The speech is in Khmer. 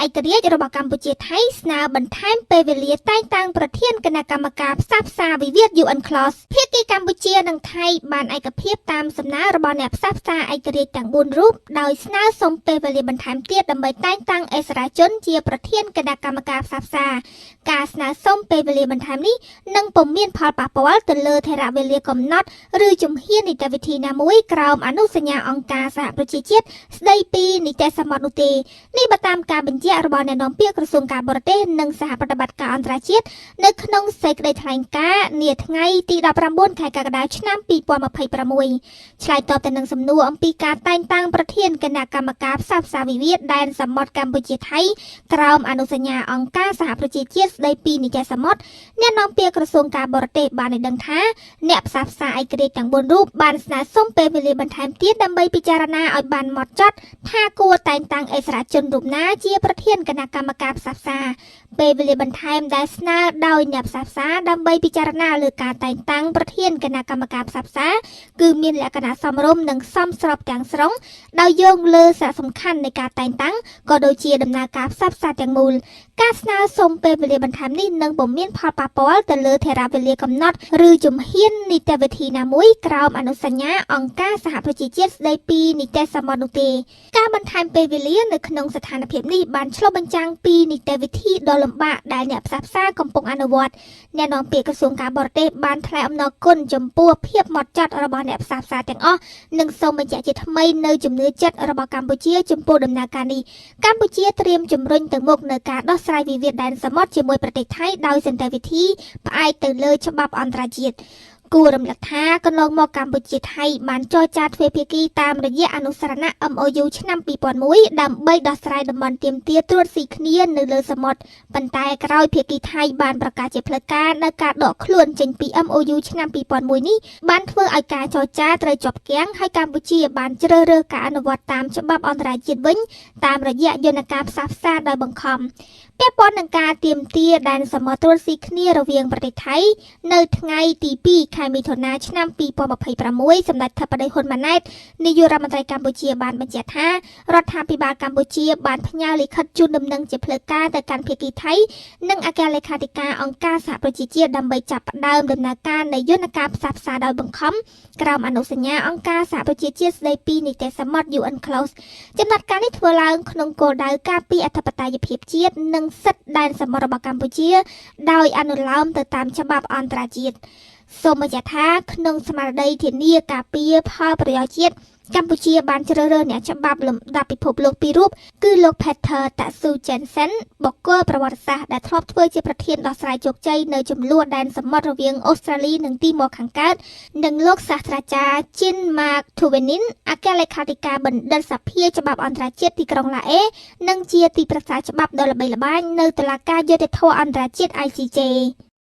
ឯករាជ្យរបស់កម្ពុជាថៃស្នើបន្ថែមពេលវេលាតែងតាំងប្រធានគណៈកម្មការផ្សះផ្សាវិវាទ UNCLOS ភាគីកម្ពុជានិងថៃបានឯកភាពតាមសំណើរបស់អ្នកផ្សះផ្សាឯករាជ្យទាំង4រូបដោយស្នើសុំពេលវេលាបន្ថែមទៀតដើម្បីតែងតាំងអិសរាជនជាប្រធានគណៈកម្មការផ្សះផ្សាការស្នើសុំពេលវេលាបន្ថែមនេះនឹងពុំមានផលប៉ះពាល់ទៅលើថេរវេលាកំណត់ឬជំហាននីតិវិធីណាមួយក្រោមអនុសញ្ញាអង្គការសហប្រជាជាតិស្ដីពីនីតិសមុទ្រនោះទេនេះបើតាមការបញ្ជាក់របស់អ្នកនាំពាក្យក្រសួងការបរទេសនិងសហប្រតិបត្តិការអន្តរជាតិនៅក្នុងសេចក្តីថ្លែងការណ៍នាថ្ងៃទី19ខែកក្កដាឆ្នាំ2026ឆ្លើយតបទៅនឹងសំណួរអំពីការតែងតាំងប្រធានគណៈកម្មការផ្សះផ្សាវិវាទដែនសមុទ្រកម្ពុជាថៃក្រោមអនុសញ្ញាអង្គការសហប្រជាជាតិស្ដីពីនីតិសមុទ្រអ្នកនាំពាក្យក្រសួងការបរទេសបានឲ្យដឹងថាអ្នកផ្សះផ្សាឯករាជ្យទាំង4រូបបានស្នើសុំពេលវេលាបន្ថែមទៀតដើម្បីពិចារណាឲ្យបានហ្មត់ចត់ថាគួរតែងតាំងអិសរាជនរូបណាជាប្រធានគណៈកម្មការផ្សះផ្សាពេលវេលាបន្ថែមដែលស្នើដោយអ្នកផ្សះផ្សាដើម្បីពិចារណាលើការតែងតាំងប្រធានគណៈកម្មការផ្សះផ្សាគឺមានលក្ខណៈសមរម្យនិងសមស្របទាំងស្រុងដោយយោងលើសារៈសំខាន់នៃការតែងតាំងក៏ដូចជាដំណើរការផ្សះផ្សាទាំងមូលការស្នើសុំពេលវេលាបន្ថែមនេះនឹងពុំមានផលប៉ះពាល់ទៅលើថេរវេលាកំណត់ឬជំហាននីតិវិធីណាមួយក្រោមអនុសញ្ញាអង្គការសហប្រជាជាតិស្ដីពីនីតិសមុទ្រនោះទេការបន្ថែមពេលវេលានៅក្នុងស្ថានភាពនេះបានឆ្លុះបញ្ចាំងពីនីតិវិធីដ៏លំបាកដែលអ្នកផ្សះផ្សាកំពុងអនុវត្តអ្នកនាំពាក្យក្រសួងការបរទេសបានថ្លែងអំណរគុណចំពោះភាពហ្មត់ចត់របស់អ្នកផ្សះផ្សាទាំងអស់និងសូមបញ្ជាក់ជាថ្មីនៅជំនឿចិត្តរបស់កម្ពុជាចំពោះដំណើរការនេះកម្ពុជាត្រៀមជំរុញទៅមុខនៅការដោះស្រាយវិវាទដែនសមុទ្រជាមួយប្រទេសថៃដោយសន្តិវិធីផ្អែកទៅលើច្បាប់អន្តរជាតិគួររំលឹកថាកន្លងមកកម្ពុជាថៃបានចរចាទ្វេភាគីតាមរយៈអនុស្សរណៈ MOU ឆ្នាំ2001ដើម្បីដោះស្រាយតំបន់ទាមទារត្រួតស៊ីគ្នានៅលើសមុទ្រប៉ុន្តែក្រោយភាគីថៃបានប្រកាសជាផ្លូវការនៅការដកខ្លួនចេញពី MOU ឆ្នាំ2001នេះបានធ្វើឲ្យការចរចាត្រូវជាប់គាំងហើយកម្ពុជាបានជ្រើសរើសការអនុវត្តតាមច្បាប់អន្តរជាតិវិញតាមរយៈយន្តការផ្សះផ្សាដោយបង្ខំពាក់ព័ន្ធនឹងការទាមទារដែនសមុទ្រត្រួតស៊ីគ្នារវាងប្រទេសថៃនៅថ្ងៃទី2ខែមិថុនាឆ្នាំ2026សម្ដេចធិបតីហ៊ុនម៉ាណែតនាយករដ្ឋមន្ត្រីកម្ពុជាបានបញ្ជាក់ថារដ្ឋាភិបាលកម្ពុជាបានផ្ញើលិខិតជូនដំណឹងជាផ្លូវការទៅកាន់ភាគីថៃនិងអគ្គលេខាធិការអង្គការសហប្រជាជាតិដើម្បីចាប់ផ្ដើមដំណើរការនៃយន្តការផ្សះផ្សាដោយបង្ខំក្រោមអនុសញ្ញាអង្គការសហប្រជាជាតិស្ដីពីនីតិសមុទ្រ UNCLOS ចំណាត់ការនេះធ្វើឡើងក្នុងគោលដៅការពារអធិបតេយ្យភាពជាតិនិងសិទ្ធិដែនសមុទ្ររបស់កម្ពុជាដោយអនុលោមទៅតាមច្បាប់អន្តរជាតិសូមបញ្ជាក់ថាក្នុងស្មារតីធានាការពារផលប្រយោជន៍ជាតិកម្ពុជាបានជ្រើសរើសអ្នកច្បាប់លំដាប់ពិភពលោកពីររូបគឺលោក Peter Tatsujensen បុគ្គលប្រវត្តិសាស្ត្រដែលធ្លាប់ធ្វើជាប្រធានដោះស្រាយជោគជ័យនៅចំនួនដែនសមុទ្ររវាងអូស្ត្រាលីនិងទីម៉ូខាងកើតនិងលោកសាស្ត្រាចារ្យ Chin Mark Thevenin អគ្គលេខាធិការបណ្ឌិតសភាច្បាប់អន្តរជាតិទីក្រុងឡាអេនិងជាទីប្រឹក្សាច្បាប់ដ៏ល្បីល្បាញនៅតុលាការយុត្តិធម៌អន្តរជាតិ ICJ